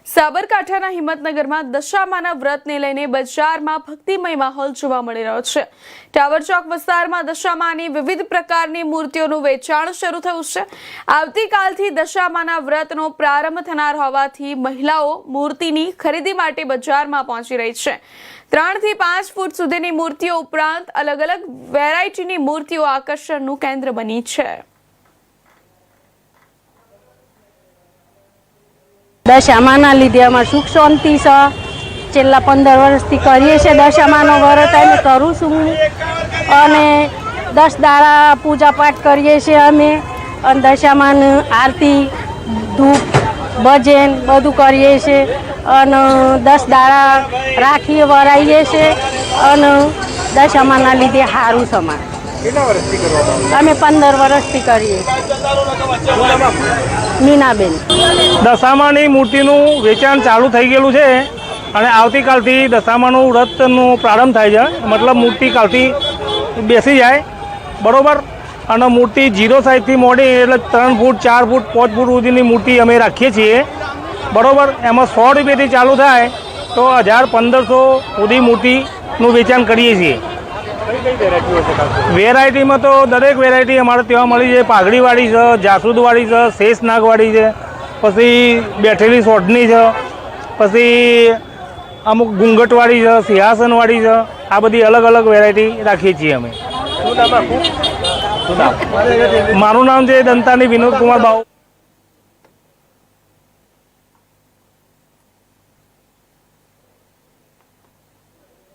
સાબરકાંઠાના હિંમતનગરમાં દશામાના વ્રતને લઈને બજારમાં ભક્તિમય માહોલ જોવા મળી રહ્યો છે। ટાવર ચોક વિસ્તારમાં દશામાની વિવિધ પ્રકારની મૂર્તિઓનું વેચાણ શરૂ થયું છે। આવતીકાલથી દશામાના વ્રતનો પ્રારંભ થનાર હોવાથી મહિલાઓ મૂર્તિની ખરીદી માટે બજારમાં પહોંચી રહી છે। 3 થી 5 ફૂટ સુધીની મૂર્તિઓ ઉપરાંત અલગ અલગ વેરાયટીની મૂર્તિઓ આકર્ષણનું કેન્દ્ર બની છે। દશામાના લીધે અમારે સુખ શાંતિ છે। છેલ્લા 15 વર્ષથી કરીએ છીએ દશામાનો વ્રત અમે કરું છું અને 10 દાડા પૂજા પાઠ કરીએ છીએ અમે અને દશામાન આરતી ધૂપ ભજન બધું કરીએ છીએ અને 10 દાડા રાખીએ વરાઈએ છીએ અને દશામાના લીધે સારું છે અમારે। અમે 15 વર્ષથી કરીએ। મીનાબેન। દશામાની મૂર્તિનું વેચાણ ચાલુ થઈ ગયેલું છે અને આવતીકાલથી દશામાનું વ્રતનો પ્રારંભ થાય છે। મતલબ મૂર્તિ કાલથી બેસી જાય બરાબર। અને મૂર્તિ 0 સાઇઝથી મોડી એટલે 3 ફૂટ 4 ફૂટ 5 ફૂટ સુધીની મૂર્તિ અમે રાખીએ છીએ બરાબર। એમાં 100 રૂપિયાથી ચાલુ થાય તો 1000-1500 સુધી મૂર્તિનું વેચાણ કરીએ છીએ। વેરાયટીમાં તો દરેક વેરાયટી અમારે ત્યાં મળી જાય। પાઘડીવાળી છે, જાસૂદવાળી છે, શેષનાગવાળી છે, પછી બેઠેલી સોઢની છે, પછી અમુક ઘૂંઘટવાળી છે, સિંહાસનવાળી છે। આ બધી અલગ અલગ વેરાયટી રાખીએ છીએ અમે। મારું નામ છે દંતાની વિનોદ કુમાર બાવ।